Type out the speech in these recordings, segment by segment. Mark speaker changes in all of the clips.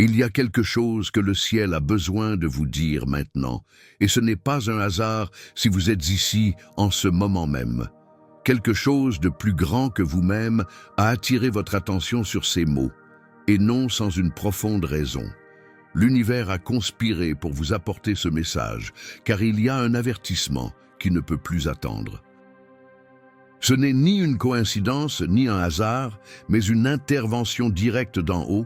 Speaker 1: Il y a quelque chose que le ciel a besoin de vous dire maintenant, et ce n'est pas un hasard si vous êtes ici en ce moment même. Quelque chose de plus grand que vous-même a attiré votre attention sur ces mots, et non sans une profonde raison. L'univers a conspiré pour vous apporter ce message, car il y a un avertissement qui ne peut plus attendre. Ce n'est ni une coïncidence, ni un hasard, mais une intervention directe d'en haut,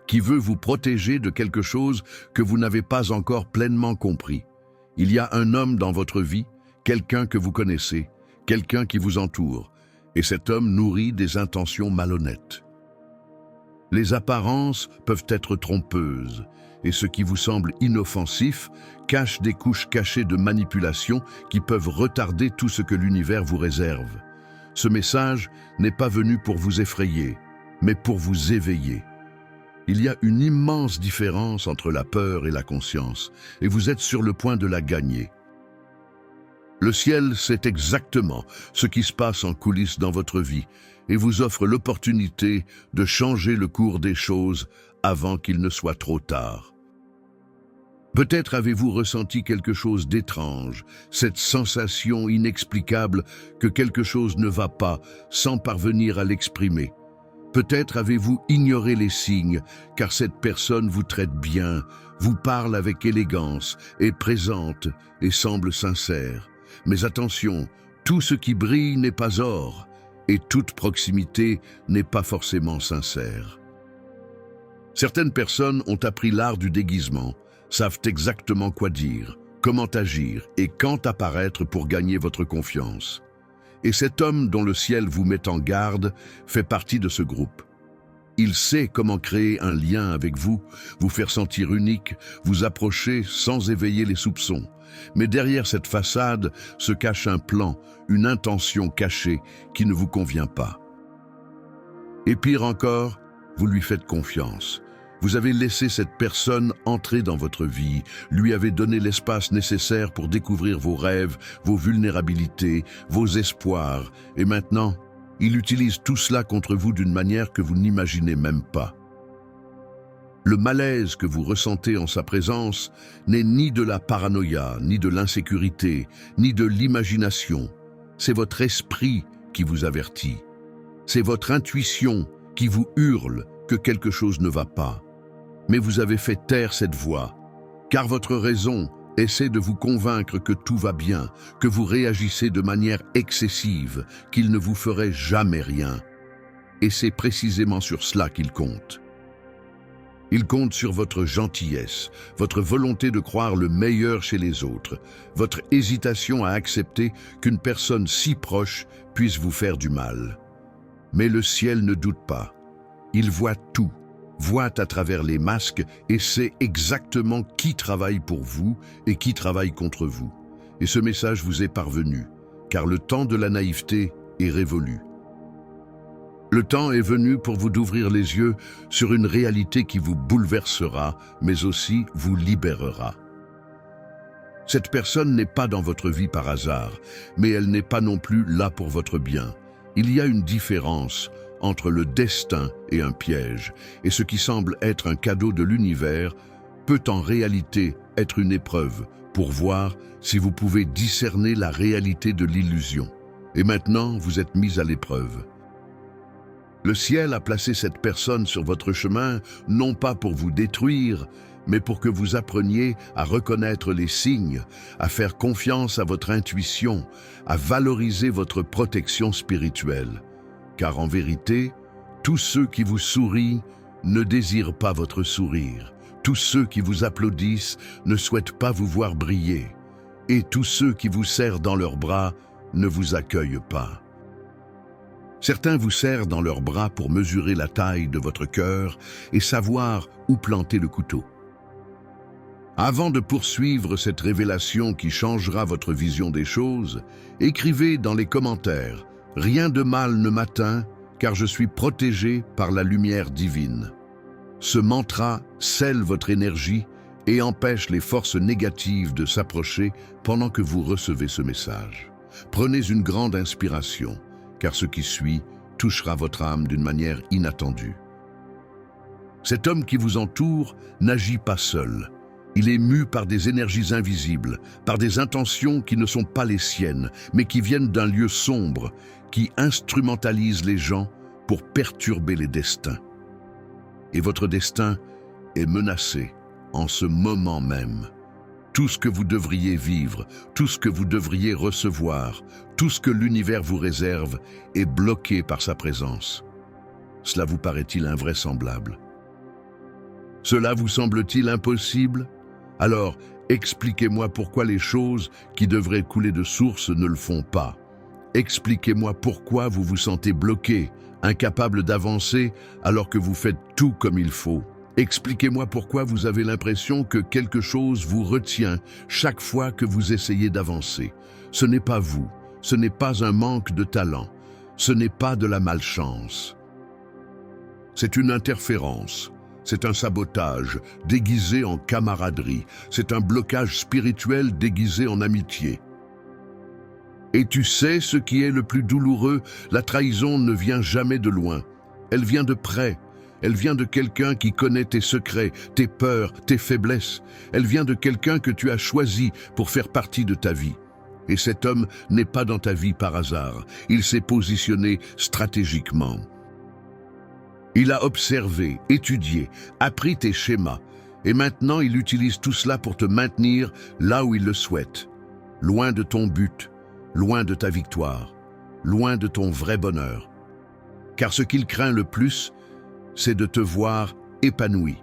Speaker 1: qui veut vous protéger de quelque chose que vous n'avez pas encore pleinement compris. Il y a un homme dans votre vie, quelqu'un que vous connaissez, quelqu'un qui vous entoure, et cet homme nourrit des intentions malhonnêtes. Les apparences peuvent être trompeuses, et ce qui vous semble inoffensif cache des couches cachées de manipulation qui peuvent retarder tout ce que l'univers vous réserve. Ce message n'est pas venu pour vous effrayer, mais pour vous éveiller. Il y a une immense différence entre la peur et la conscience, et vous êtes sur le point de la gagner. Le ciel sait exactement ce qui se passe en coulisses dans votre vie et vous offre l'opportunité de changer le cours des choses avant qu'il ne soit trop tard. Peut-être avez-vous ressenti quelque chose d'étrange, cette sensation inexplicable que quelque chose ne va pas sans parvenir à l'exprimer. Peut-être avez-vous ignoré les signes, car cette personne vous traite bien, vous parle avec élégance, est présente et semble sincère. Mais attention, tout ce qui brille n'est pas or, et toute proximité n'est pas forcément sincère. Certaines personnes ont appris l'art du déguisement, savent exactement quoi dire, comment agir et quand apparaître pour gagner votre confiance. Et cet homme dont le ciel vous met en garde fait partie de ce groupe. Il sait comment créer un lien avec vous, vous faire sentir unique, vous approcher sans éveiller les soupçons. Mais derrière cette façade se cache un plan, une intention cachée qui ne vous convient pas. Et pire encore, vous lui faites confiance. Vous avez laissé cette personne entrer dans votre vie, lui avez donné l'espace nécessaire pour découvrir vos rêves, vos vulnérabilités, vos espoirs, et maintenant, il utilise tout cela contre vous d'une manière que vous n'imaginez même pas. Le malaise que vous ressentez en sa présence n'est ni de la paranoïa, ni de l'insécurité, ni de l'imagination. C'est votre esprit qui vous avertit. C'est votre intuition qui vous hurle que quelque chose ne va pas. Mais vous avez fait taire cette voix, car votre raison essaie de vous convaincre que tout va bien, que vous réagissez de manière excessive, qu'il ne vous ferait jamais rien. Et c'est précisément sur cela qu'il compte. Il compte sur votre gentillesse, votre volonté de croire le meilleur chez les autres, votre hésitation à accepter qu'une personne si proche puisse vous faire du mal. Mais le ciel ne doute pas. Il voit tout, voit à travers les masques et sait exactement qui travaille pour vous et qui travaille contre vous. Et ce message vous est parvenu, car le temps de la naïveté est révolu. Le temps est venu pour vous d'ouvrir les yeux sur une réalité qui vous bouleversera, mais aussi vous libérera. Cette personne n'est pas dans votre vie par hasard, mais elle n'est pas non plus là pour votre bien. Il y a une différence entre le destin et un piège, et ce qui semble être un cadeau de l'univers peut en réalité être une épreuve pour voir si vous pouvez discerner la réalité de l'illusion. Et maintenant, vous êtes mis à l'épreuve. Le ciel a placé cette personne sur votre chemin, non pas pour vous détruire, mais pour que vous appreniez à reconnaître les signes, à faire confiance à votre intuition, à valoriser votre protection spirituelle. Car en vérité, tous ceux qui vous sourient ne désirent pas votre sourire. Tous ceux qui vous applaudissent ne souhaitent pas vous voir briller. Et tous ceux qui vous serrent dans leurs bras ne vous accueillent pas. Certains vous serrent dans leurs bras pour mesurer la taille de votre cœur et savoir où planter le couteau. Avant de poursuivre cette révélation qui changera votre vision des choses, écrivez dans les commentaires « Rien de mal ne m'atteint, car je suis protégé par la lumière divine ». Ce mantra scelle votre énergie et empêche les forces négatives de s'approcher pendant que vous recevez ce message. Prenez une grande inspiration, car ce qui suit touchera votre âme d'une manière inattendue. Cet homme qui vous entoure n'agit pas seul. Il est mu par des énergies invisibles, par des intentions qui ne sont pas les siennes, mais qui viennent d'un lieu sombre, qui instrumentalise les gens pour perturber les destins. Et votre destin est menacé en ce moment même. Tout ce que vous devriez vivre, tout ce que vous devriez recevoir, tout ce que l'univers vous réserve est bloqué par sa présence. Cela vous paraît-il invraisemblable? Cela vous semble-t-il impossible? Alors, expliquez-moi pourquoi les choses qui devraient couler de source ne le font pas. Expliquez-moi pourquoi vous vous sentez bloqué, incapable d'avancer alors que vous faites tout comme il faut. Expliquez-moi pourquoi vous avez l'impression que quelque chose vous retient chaque fois que vous essayez d'avancer. Ce n'est pas vous, ce n'est pas un manque de talent, ce n'est pas de la malchance. C'est une interférence, c'est un sabotage déguisé en camaraderie, c'est un blocage spirituel déguisé en amitié. Et tu sais ce qui est le plus douloureux, la trahison ne vient jamais de loin, elle vient de près. Elle vient de quelqu'un qui connaît tes secrets, tes peurs, tes faiblesses. Elle vient de quelqu'un que tu as choisi pour faire partie de ta vie. Et cet homme n'est pas dans ta vie par hasard. Il s'est positionné stratégiquement. Il a observé, étudié, appris tes schémas. Et maintenant, il utilise tout cela pour te maintenir là où il le souhaite. Loin de ton but, loin de ta victoire, loin de ton vrai bonheur. Car ce qu'il craint le plus, c'est de te voir épanoui.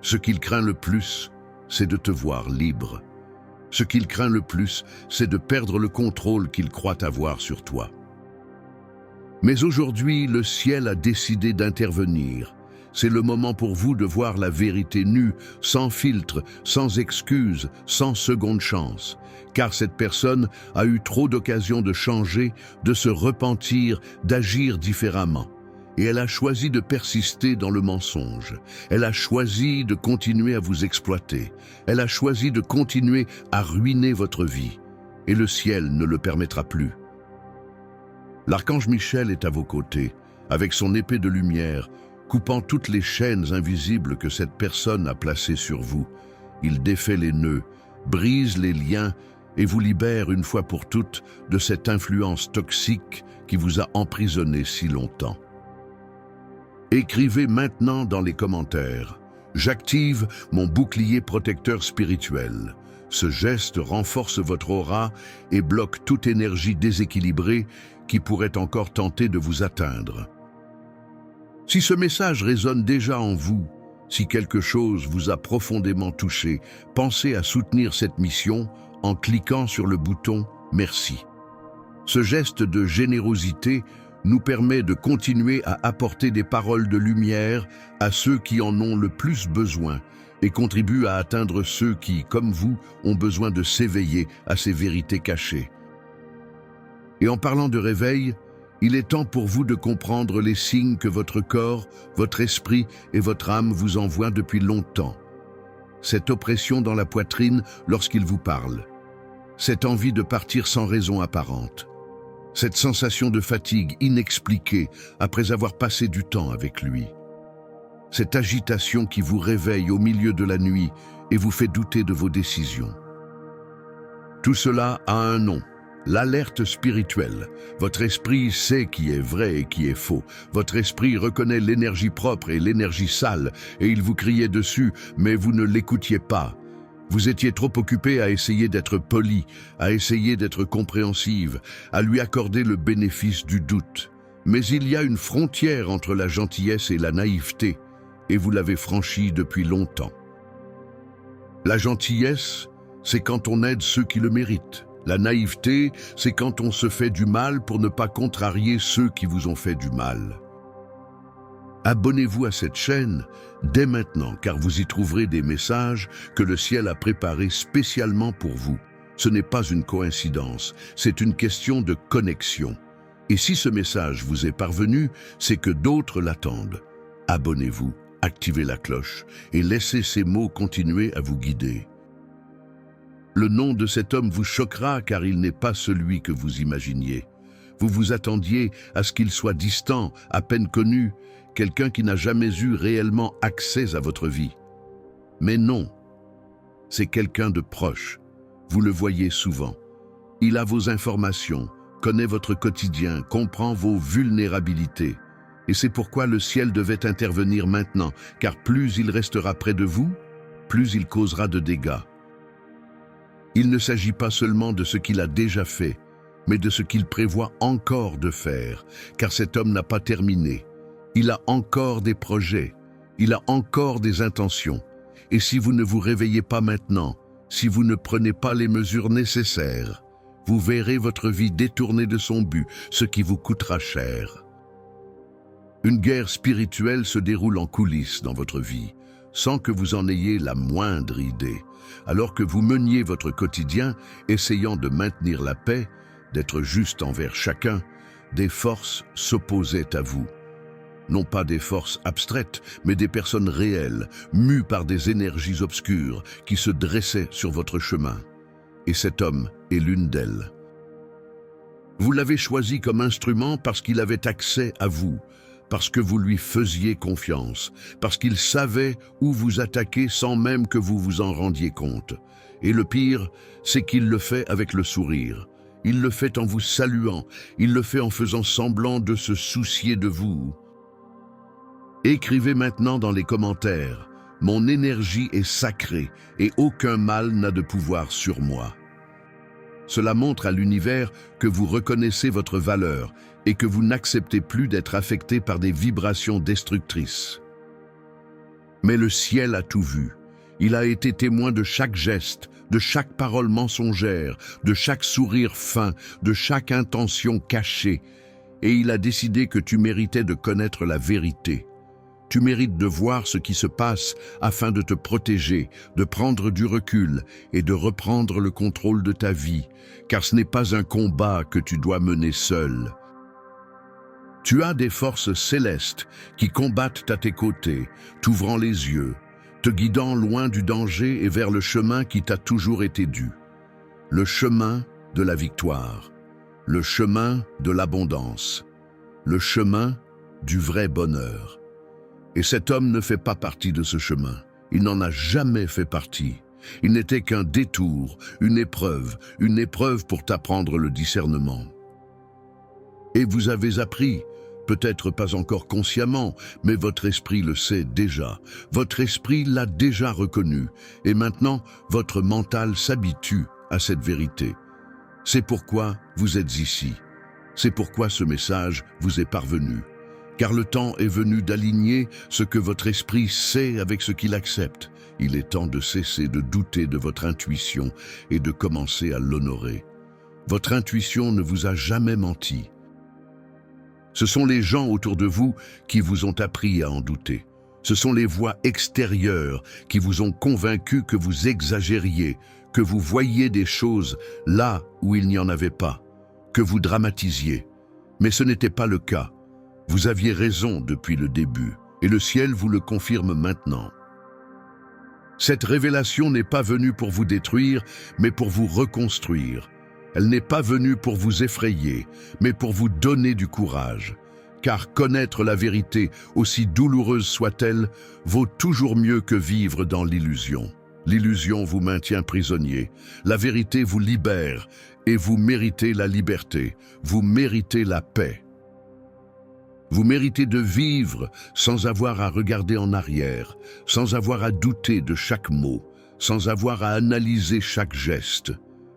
Speaker 1: Ce qu'il craint le plus, c'est de te voir libre. Ce qu'il craint le plus, c'est de perdre le contrôle qu'il croit avoir sur toi. Mais aujourd'hui, le ciel a décidé d'intervenir. C'est le moment pour vous de voir la vérité nue, sans filtre, sans excuse, sans seconde chance. Car cette personne a eu trop d'occasions de changer, de se repentir, d'agir différemment. Et elle a choisi de persister dans le mensonge. Elle a choisi de continuer à vous exploiter. Elle a choisi de continuer à ruiner votre vie. Et le ciel ne le permettra plus. L'archange Michel est à vos côtés, avec son épée de lumière, coupant toutes les chaînes invisibles que cette personne a placées sur vous. Il défait les nœuds, brise les liens et vous libère une fois pour toutes de cette influence toxique qui vous a emprisonné si longtemps. Écrivez maintenant dans les commentaires « J'active mon bouclier protecteur spirituel ». Ce geste renforce votre aura et bloque toute énergie déséquilibrée qui pourrait encore tenter de vous atteindre. Si ce message résonne déjà en vous, si quelque chose vous a profondément touché, pensez à soutenir cette mission en cliquant sur le bouton « Merci ». Ce geste de générosité nous permet de continuer à apporter des paroles de lumière à ceux qui en ont le plus besoin et contribue à atteindre ceux qui, comme vous, ont besoin de s'éveiller à ces vérités cachées. Et en parlant de réveil, il est temps pour vous de comprendre les signes que votre corps, votre esprit et votre âme vous envoient depuis longtemps. Cette oppression dans la poitrine lorsqu'il vous parle, cette envie de partir sans raison apparente, cette sensation de fatigue inexpliquée après avoir passé du temps avec lui. Cette agitation qui vous réveille au milieu de la nuit et vous fait douter de vos décisions. Tout cela a un nom, l'alerte spirituelle. Votre esprit sait qui est vrai et qui est faux. Votre esprit reconnaît l'énergie propre et l'énergie sale et il vous criait dessus, mais vous ne l'écoutiez pas. Vous étiez trop occupé à essayer d'être poli, à essayer d'être compréhensive, à lui accorder le bénéfice du doute. Mais il y a une frontière entre la gentillesse et la naïveté, et vous l'avez franchie depuis longtemps. La gentillesse, c'est quand on aide ceux qui le méritent. La naïveté, c'est quand on se fait du mal pour ne pas contrarier ceux qui vous ont fait du mal. Abonnez-vous à cette chaîne dès maintenant car vous y trouverez des messages que le ciel a préparés spécialement pour vous. Ce n'est pas une coïncidence, c'est une question de connexion. Et si ce message vous est parvenu, c'est que d'autres l'attendent. Abonnez-vous, activez la cloche et laissez ces mots continuer à vous guider. Le nom de cet homme vous choquera car il n'est pas celui que vous imaginiez. Vous vous attendiez à ce qu'il soit distant, à peine connu, quelqu'un qui n'a jamais eu réellement accès à votre vie. Mais non, c'est quelqu'un de proche. Vous le voyez souvent. Il a vos informations, connaît votre quotidien, comprend vos vulnérabilités. Et c'est pourquoi le ciel devait intervenir maintenant, car plus il restera près de vous, plus il causera de dégâts. Il ne s'agit pas seulement de ce qu'il a déjà fait, mais de ce qu'il prévoit encore de faire, car cet homme n'a pas terminé. Il a encore des projets, il a encore des intentions. Et si vous ne vous réveillez pas maintenant, si vous ne prenez pas les mesures nécessaires, vous verrez votre vie détournée de son but, ce qui vous coûtera cher. Une guerre spirituelle se déroule en coulisses dans votre vie, sans que vous en ayez la moindre idée. Alors que vous meniez votre quotidien, essayant de maintenir la paix, d'être juste envers chacun, des forces s'opposaient à vous. Non pas des forces abstraites, mais des personnes réelles, mues par des énergies obscures qui se dressaient sur votre chemin. Et cet homme est l'une d'elles. Vous l'avez choisi comme instrument parce qu'il avait accès à vous, parce que vous lui faisiez confiance, parce qu'il savait où vous attaquer sans même que vous vous en rendiez compte. Et le pire, c'est qu'il le fait avec le sourire. Il le fait en vous saluant, il le fait en faisant semblant de se soucier de vous. Écrivez maintenant dans les commentaires « Mon énergie est sacrée et aucun mal n'a de pouvoir sur moi ». Cela montre à l'univers que vous reconnaissez votre valeur et que vous n'acceptez plus d'être affecté par des vibrations destructrices. Mais le ciel a tout vu. Il a été témoin de chaque geste, de chaque parole mensongère, de chaque sourire fin, de chaque intention cachée. Et il a décidé que tu méritais de connaître la vérité. Tu mérites de voir ce qui se passe afin de te protéger, de prendre du recul et de reprendre le contrôle de ta vie, car ce n'est pas un combat que tu dois mener seul. Tu as des forces célestes qui combattent à tes côtés, t'ouvrant les yeux, te guidant loin du danger et vers le chemin qui t'a toujours été dû. Le chemin de la victoire, le chemin de l'abondance, le chemin du vrai bonheur. Et cet homme ne fait pas partie de ce chemin. Il n'en a jamais fait partie. Il n'était qu'un détour, une épreuve pour t'apprendre le discernement. Et vous avez appris, peut-être pas encore consciemment, mais votre esprit le sait déjà. Votre esprit l'a déjà reconnu. Et maintenant, votre mental s'habitue à cette vérité. C'est pourquoi vous êtes ici. C'est pourquoi ce message vous est parvenu. Car le temps est venu d'aligner ce que votre esprit sait avec ce qu'il accepte. Il est temps de cesser de douter de votre intuition et de commencer à l'honorer. Votre intuition ne vous a jamais menti. Ce sont les gens autour de vous qui vous ont appris à en douter. Ce sont les voix extérieures qui vous ont convaincu que vous exagériez, que vous voyiez des choses là où il n'y en avait pas, que vous dramatisiez. Mais ce n'était pas le cas. Vous aviez raison depuis le début, et le ciel vous le confirme maintenant. Cette révélation n'est pas venue pour vous détruire, mais pour vous reconstruire. Elle n'est pas venue pour vous effrayer, mais pour vous donner du courage. Car connaître la vérité, aussi douloureuse soit-elle, vaut toujours mieux que vivre dans l'illusion. L'illusion vous maintient prisonnier. La vérité vous libère, et vous méritez la liberté. Vous méritez la paix. Vous méritez de vivre sans avoir à regarder en arrière, sans avoir à douter de chaque mot, sans avoir à analyser chaque geste.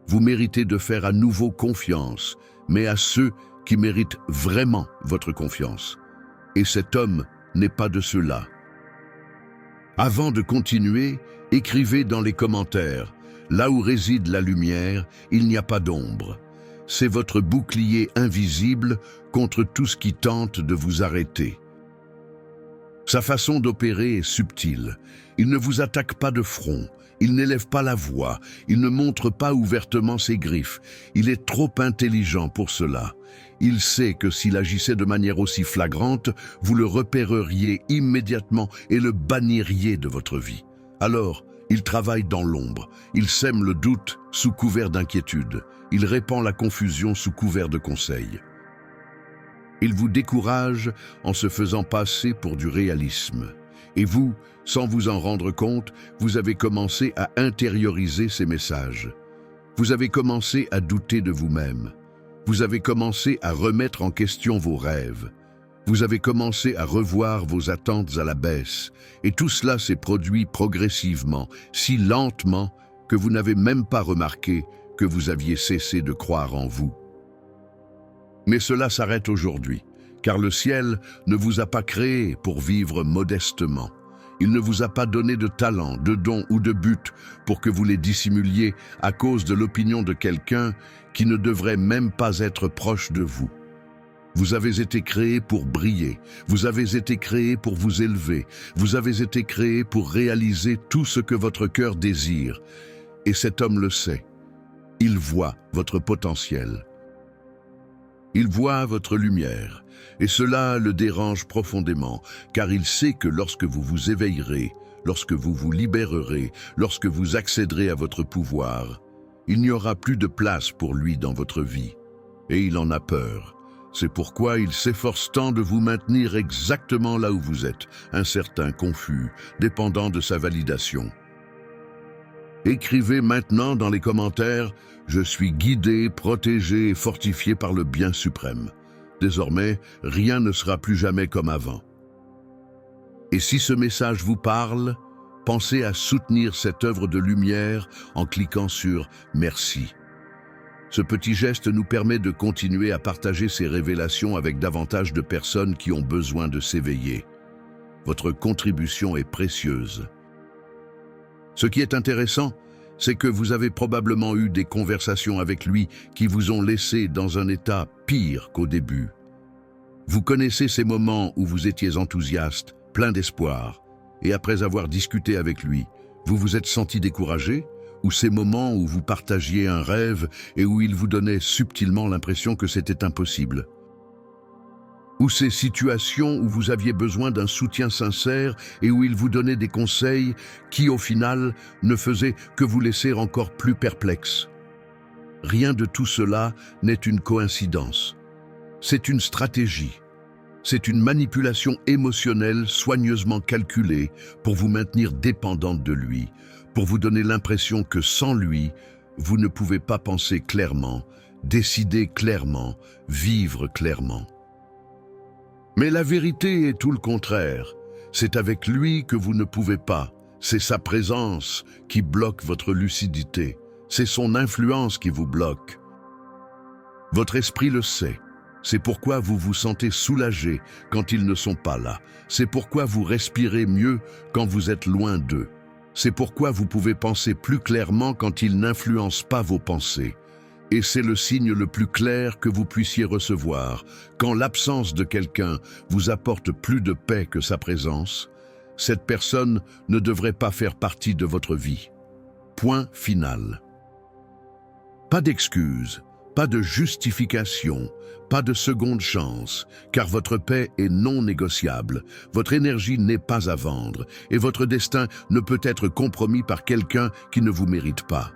Speaker 1: Vous méritez de faire à nouveau confiance, mais à ceux qui méritent vraiment votre confiance. Et cet homme n'est pas de ceux-là. Avant de continuer, écrivez dans les commentaires « Là où réside la lumière, il n'y a pas d'ombre ». C'est votre bouclier invisible contre tout ce qui tente de vous arrêter. Sa façon d'opérer est subtile. Il ne vous attaque pas de front, il n'élève pas la voix, il ne montre pas ouvertement ses griffes. Il est trop intelligent pour cela. Il sait que s'il agissait de manière aussi flagrante, vous le repéreriez immédiatement et le banniriez de votre vie. Alors, il travaille dans l'ombre, il sème le doute sous couvert d'inquiétude, il répand la confusion sous couvert de conseils. Il vous décourage en se faisant passer pour du réalisme. Et vous, sans vous en rendre compte, vous avez commencé à intérioriser ces messages. Vous avez commencé à douter de vous-même. Vous avez commencé à remettre en question vos rêves. Vous avez commencé à revoir vos attentes à la baisse. Et tout cela s'est produit progressivement, si lentement que vous n'avez même pas remarqué que vous aviez cessé de croire en vous. Mais cela s'arrête aujourd'hui, car le ciel ne vous a pas créé pour vivre modestement. Il ne vous a pas donné de talent, de dons ou de but pour que vous les dissimuliez à cause de l'opinion de quelqu'un qui ne devrait même pas être proche de vous. Vous avez été créé pour briller, vous avez été créé pour vous élever, vous avez été créé pour réaliser tout ce que votre cœur désire. Et cet homme le sait. Il voit votre potentiel. Il voit votre lumière, et cela le dérange profondément, car il sait que lorsque vous vous éveillerez, lorsque vous vous libérerez, lorsque vous accéderez à votre pouvoir, il n'y aura plus de place pour lui dans votre vie. Et il en a peur. C'est pourquoi il s'efforce tant de vous maintenir exactement là où vous êtes, incertain, confus, dépendant de sa validation. Écrivez maintenant dans les commentaires « Je suis guidé, protégé et fortifié par le bien suprême ». Désormais, rien ne sera plus jamais comme avant. Et si ce message vous parle, pensez à soutenir cette œuvre de lumière en cliquant sur « Merci ». Ce petit geste nous permet de continuer à partager ces révélations avec davantage de personnes qui ont besoin de s'éveiller. Votre contribution est précieuse. Ce qui est intéressant, c'est que vous avez probablement eu des conversations avec lui qui vous ont laissé dans un état pire qu'au début. Vous connaissez ces moments où vous étiez enthousiaste, plein d'espoir, et après avoir discuté avec lui, vous vous êtes senti découragé, ou ces moments où vous partagiez un rêve et où il vous donnait subtilement l'impression que c'était impossible. Ou ces situations où vous aviez besoin d'un soutien sincère et où il vous donnait des conseils qui, au final, ne faisaient que vous laisser encore plus perplexe. Rien de tout cela n'est une coïncidence. C'est une stratégie. C'est une manipulation émotionnelle soigneusement calculée pour vous maintenir dépendante de lui, pour vous donner l'impression que sans lui, vous ne pouvez pas penser clairement, décider clairement, vivre clairement. Mais la vérité est tout le contraire. C'est avec lui que vous ne pouvez pas. C'est sa présence qui bloque votre lucidité. C'est son influence qui vous bloque. Votre esprit le sait. C'est pourquoi vous vous sentez soulagé quand ils ne sont pas là. C'est pourquoi vous respirez mieux quand vous êtes loin d'eux. C'est pourquoi vous pouvez penser plus clairement quand ils n'influencent pas vos pensées. Et c'est le signe le plus clair que vous puissiez recevoir. Quand l'absence de quelqu'un vous apporte plus de paix que sa présence, cette personne ne devrait pas faire partie de votre vie. Point final. Pas d'excuses, pas de justification, pas de seconde chance, car votre paix est non négociable, votre énergie n'est pas à vendre, et votre destin ne peut être compromis par quelqu'un qui ne vous mérite pas.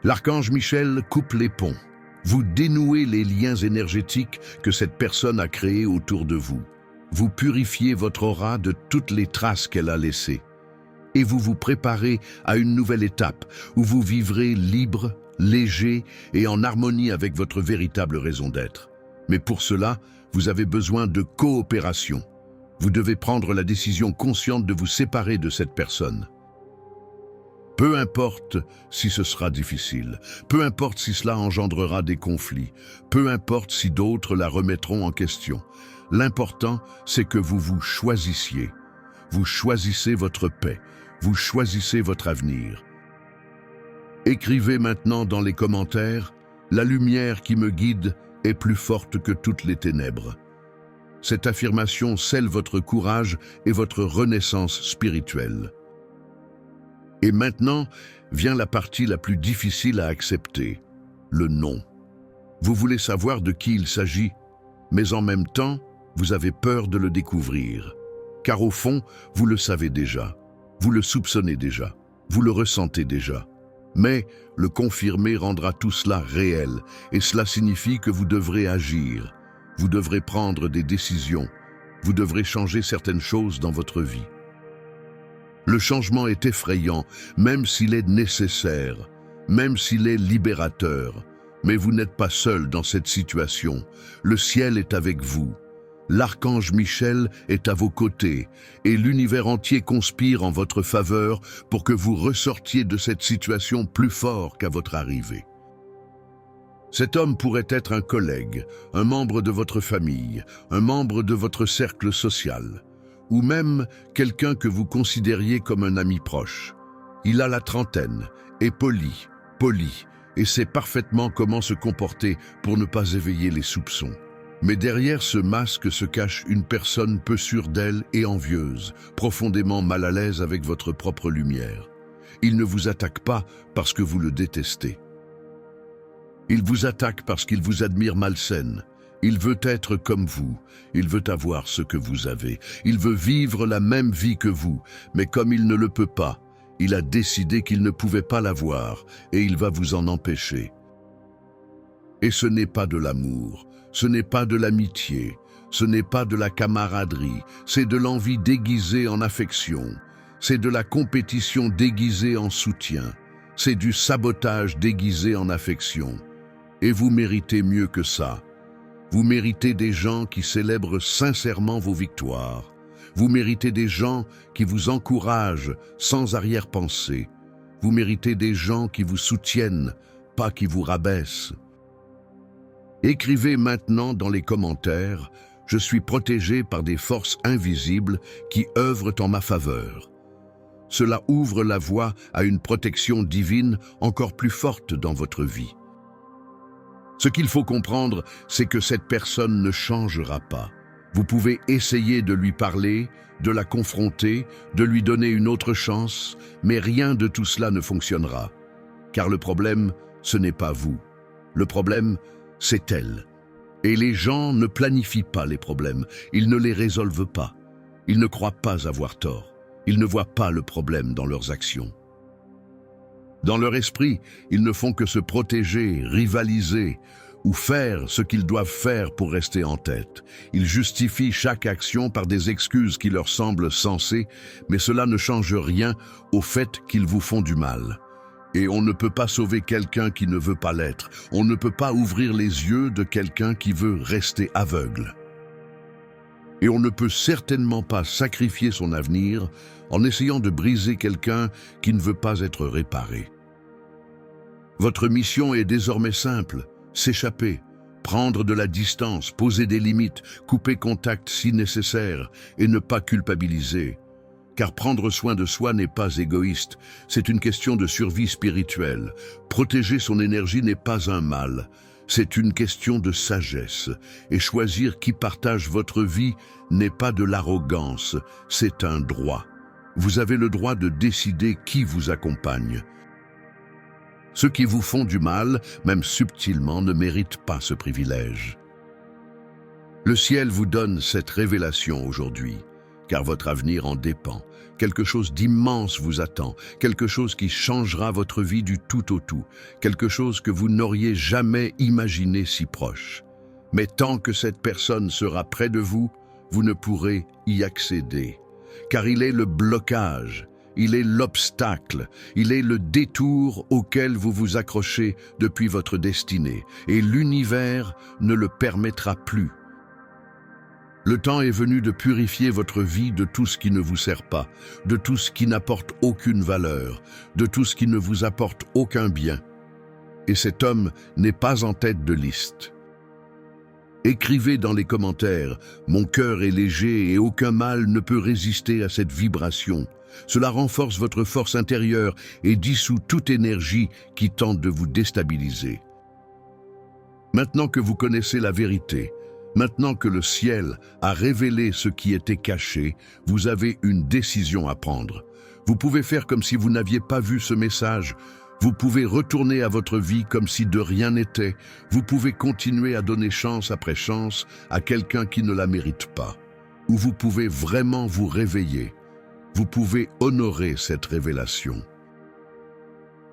Speaker 1: L'archange Michel coupe les ponts. Vous dénouez les liens énergétiques que cette personne a créés autour de vous. Vous purifiez votre aura de toutes les traces qu'elle a laissées. Et vous vous préparez à une nouvelle étape où vous vivrez libre, léger et en harmonie avec votre véritable raison d'être. Mais pour cela, vous avez besoin de coopération. Vous devez prendre la décision consciente de vous séparer de cette personne. Peu importe si ce sera difficile, peu importe si cela engendrera des conflits, peu importe si d'autres la remettront en question. L'important, c'est que vous vous choisissiez. Vous choisissez votre paix, vous choisissez votre avenir. Écrivez maintenant dans les commentaires « La lumière qui me guide est plus forte que toutes les ténèbres ». Cette affirmation scelle votre courage et votre renaissance spirituelle. Et maintenant vient la partie la plus difficile à accepter, le non. Vous voulez savoir de qui il s'agit, mais en même temps, vous avez peur de le découvrir. Car au fond, vous le savez déjà, vous le soupçonnez déjà, vous le ressentez déjà. Mais le confirmer rendra tout cela réel, et cela signifie que vous devrez agir. Vous devrez prendre des décisions. Vous devrez changer certaines choses dans votre vie. Le changement est effrayant, même s'il est nécessaire, même s'il est libérateur. Mais vous n'êtes pas seul dans cette situation. Le ciel est avec vous. L'archange Michel est à vos côtés et l'univers entier conspire en votre faveur pour que vous ressortiez de cette situation plus fort qu'à votre arrivée. Cet homme pourrait être un collègue, un membre de votre famille, un membre de votre cercle social, ou même quelqu'un que vous considériez comme un ami proche. Il a la trentaine, est poli, et sait parfaitement comment se comporter pour ne pas éveiller les soupçons. Mais derrière ce masque se cache une personne peu sûre d'elle et envieuse, profondément mal à l'aise avec votre propre lumière. Il ne vous attaque pas parce que vous le détestez. Il vous attaque parce qu'il vous admire malsaine. Il veut être comme vous. Il veut avoir ce que vous avez. Il veut vivre la même vie que vous. Mais comme il ne le peut pas, il a décidé qu'il ne pouvait pas l'avoir et il va vous en empêcher. Et ce n'est pas de l'amour, ce n'est pas de l'amitié, ce n'est pas de la camaraderie, c'est de l'envie déguisée en affection. C'est de la compétition déguisée en soutien. C'est du sabotage déguisé en affection. Et vous méritez mieux que ça. Vous méritez des gens qui célèbrent sincèrement vos victoires. Vous méritez des gens qui vous encouragent sans arrière-pensée. Vous méritez des gens qui vous soutiennent, pas qui vous rabaissent. Écrivez maintenant dans les commentaires « Je suis protégé par des forces invisibles qui œuvrent en ma faveur ». Cela ouvre la voie à une protection divine encore plus forte dans votre vie. Ce qu'il faut comprendre, c'est que cette personne ne changera pas. Vous pouvez essayer de lui parler, de la confronter, de lui donner une autre chance, mais rien de tout cela ne fonctionnera. Car le problème, ce n'est pas vous. Le problème, c'est elle. Et les gens ne planifient pas les problèmes, ils ne les résolvent pas. Ils ne croient pas avoir tort. Ils ne voient pas le problème dans leurs actions. Dans leur esprit, ils ne font que se protéger, rivaliser ou faire ce qu'ils doivent faire pour rester en tête. Ils justifient chaque action par des excuses qui leur semblent sensées, mais cela ne change rien au fait qu'ils vous font du mal. Et on ne peut pas sauver quelqu'un qui ne veut pas l'être. On ne peut pas ouvrir les yeux de quelqu'un qui veut rester aveugle. Et on ne peut certainement pas sacrifier son avenir en essayant de briser quelqu'un qui ne veut pas être réparé. Votre mission est désormais simple, s'échapper, prendre de la distance, poser des limites, couper contact si nécessaire et ne pas culpabiliser. Car prendre soin de soi n'est pas égoïste, c'est une question de survie spirituelle. Protéger son énergie n'est pas un mal, c'est une question de sagesse. Et choisir qui partage votre vie n'est pas de l'arrogance, c'est un droit. Vous avez le droit de décider qui vous accompagne. Ceux qui vous font du mal, même subtilement, ne méritent pas ce privilège. Le ciel vous donne cette révélation aujourd'hui, car votre avenir en dépend. Quelque chose d'immense vous attend, quelque chose qui changera votre vie du tout au tout, quelque chose que vous n'auriez jamais imaginé si proche. Mais tant que cette personne sera près de vous, vous ne pourrez y accéder, car il est le blocage. Il est l'obstacle, il est le détour auquel vous vous accrochez depuis votre destinée, et l'univers ne le permettra plus. Le temps est venu de purifier votre vie de tout ce qui ne vous sert pas, de tout ce qui n'apporte aucune valeur, de tout ce qui ne vous apporte aucun bien. Et cet homme n'est pas en tête de liste. Écrivez dans les commentaires « Mon cœur est léger et aucun mal ne peut résister à cette vibration ». Cela renforce votre force intérieure et dissout toute énergie qui tente de vous déstabiliser. Maintenant que vous connaissez la vérité, maintenant que le ciel a révélé ce qui était caché, vous avez une décision à prendre. Vous pouvez faire comme si vous n'aviez pas vu ce message. Vous pouvez retourner à votre vie comme si de rien n'était. Vous pouvez continuer à donner chance après chance à quelqu'un qui ne la mérite pas. Ou vous pouvez vraiment vous réveiller. Vous pouvez honorer cette révélation.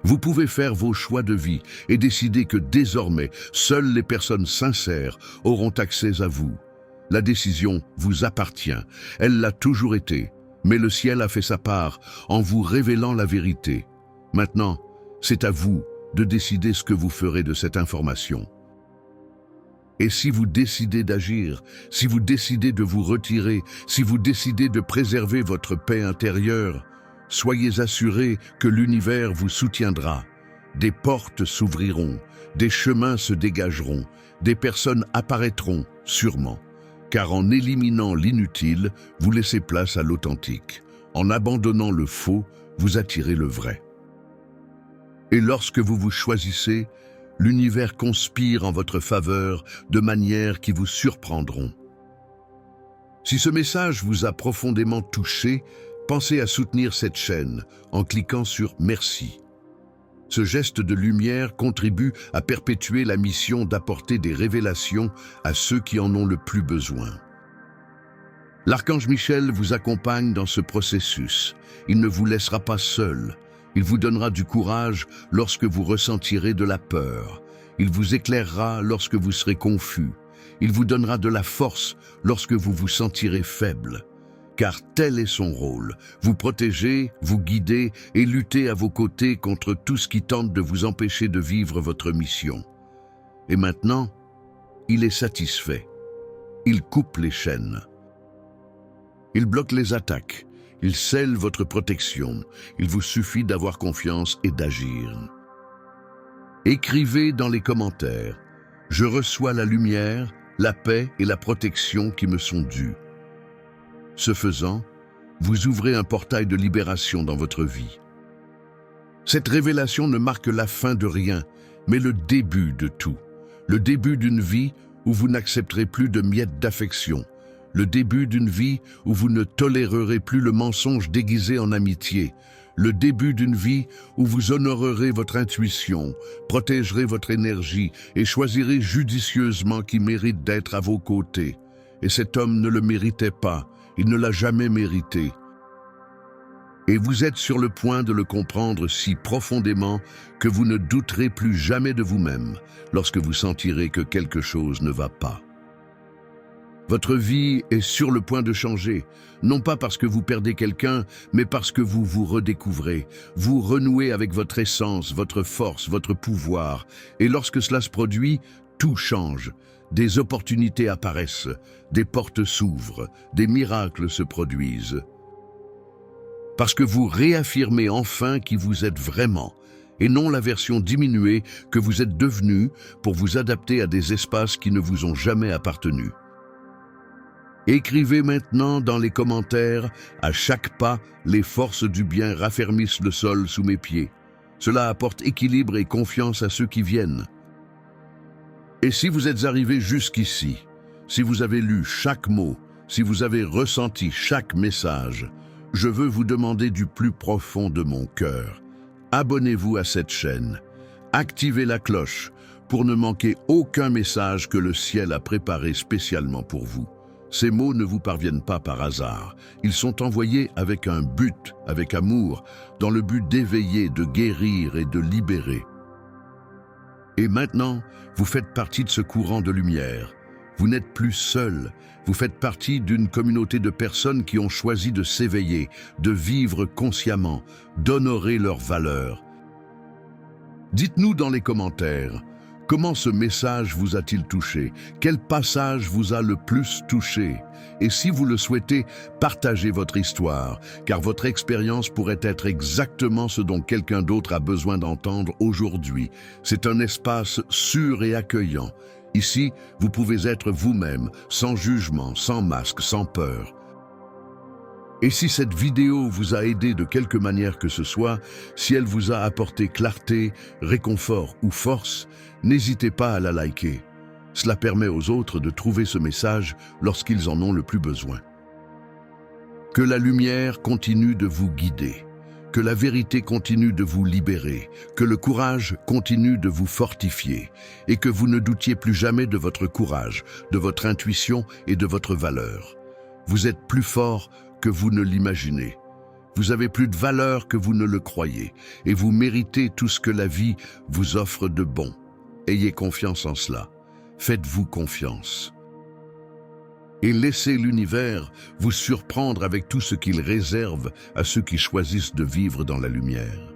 Speaker 1: Vous pouvez faire vos choix de vie et décider que désormais, seules les personnes sincères auront accès à vous. La décision vous appartient, elle l'a toujours été, mais le ciel a fait sa part en vous révélant la vérité. Maintenant, c'est à vous de décider ce que vous ferez de cette information. Et si vous décidez d'agir, si vous décidez de vous retirer, si vous décidez de préserver votre paix intérieure, soyez assurés que l'univers vous soutiendra. Des portes s'ouvriront, des chemins se dégageront, des personnes apparaîtront, sûrement. Car en éliminant l'inutile, vous laissez place à l'authentique. En abandonnant le faux, vous attirez le vrai. Et lorsque vous vous choisissez, l'univers conspire en votre faveur de manières qui vous surprendront. Si ce message vous a profondément touché, pensez à soutenir cette chaîne en cliquant sur « Merci ». Ce geste de lumière contribue à perpétuer la mission d'apporter des révélations à ceux qui en ont le plus besoin. L'archange Michel vous accompagne dans ce processus. Il ne vous laissera pas seul. Il vous donnera du courage lorsque vous ressentirez de la peur. Il vous éclairera lorsque vous serez confus. Il vous donnera de la force lorsque vous vous sentirez faible. Car tel est son rôle, vous protéger, vous guider et lutter à vos côtés contre tout ce qui tente de vous empêcher de vivre votre mission. Et maintenant, il est satisfait. Il coupe les chaînes. Il bloque les attaques. Il scelle votre protection. Il vous suffit d'avoir confiance et d'agir. Écrivez dans les commentaires « Je reçois la lumière, la paix et la protection qui me sont dues ». Ce faisant, vous ouvrez un portail de libération dans votre vie. Cette révélation ne marque la fin de rien, mais le début de tout. Le début d'une vie où vous n'accepterez plus de miettes d'affection. Le début d'une vie où vous ne tolérerez plus le mensonge déguisé en amitié. Le début d'une vie où vous honorerez votre intuition, protégerez votre énergie et choisirez judicieusement qui mérite d'être à vos côtés. Et cet homme ne le méritait pas. Il ne l'a jamais mérité. Et vous êtes sur le point de le comprendre si profondément que vous ne douterez plus jamais de vous-même lorsque vous sentirez que quelque chose ne va pas. Votre vie est sur le point de changer, non pas parce que vous perdez quelqu'un, mais parce que vous vous redécouvrez. Vous renouez avec votre essence, votre force, votre pouvoir. Et lorsque cela se produit, tout change. Des opportunités apparaissent, des portes s'ouvrent, des miracles se produisent. Parce que vous réaffirmez enfin qui vous êtes vraiment, et non la version diminuée que vous êtes devenu pour vous adapter à des espaces qui ne vous ont jamais appartenu. Écrivez maintenant dans les commentaires, à chaque pas, les forces du bien raffermissent le sol sous mes pieds. Cela apporte équilibre et confiance à ceux qui viennent. Et si vous êtes arrivé jusqu'ici, si vous avez lu chaque mot, si vous avez ressenti chaque message, je veux vous demander du plus profond de mon cœur. Abonnez-vous à cette chaîne. Activez la cloche pour ne manquer aucun message que le ciel a préparé spécialement pour vous. Ces mots ne vous parviennent pas par hasard. Ils sont envoyés avec un but, avec amour, dans le but d'éveiller, de guérir et de libérer. Et maintenant, vous faites partie de ce courant de lumière. Vous n'êtes plus seul. Vous faites partie d'une communauté de personnes qui ont choisi de s'éveiller, de vivre consciemment, d'honorer leurs valeurs. Dites-nous dans les commentaires, comment ce message vous a-t-il touché? Quel passage vous a le plus touché? Et si vous le souhaitez, partagez votre histoire, car votre expérience pourrait être exactement ce dont quelqu'un d'autre a besoin d'entendre aujourd'hui. C'est un espace sûr et accueillant. Ici, vous pouvez être vous-même, sans jugement, sans masque, sans peur. Et si cette vidéo vous a aidé de quelque manière que ce soit, si elle vous a apporté clarté, réconfort ou force, n'hésitez pas à la liker. Cela permet aux autres de trouver ce message lorsqu'ils en ont le plus besoin. Que la lumière continue de vous guider, que la vérité continue de vous libérer, que le courage continue de vous fortifier et que vous ne doutiez plus jamais de votre courage, de votre intuition et de votre valeur. Vous êtes plus fort que vous ne l'imaginez. Vous avez plus de valeur que vous ne le croyez, et vous méritez tout ce que la vie vous offre de bon. Ayez confiance en cela. Faites-vous confiance. Et laissez l'univers vous surprendre avec tout ce qu'il réserve à ceux qui choisissent de vivre dans la lumière.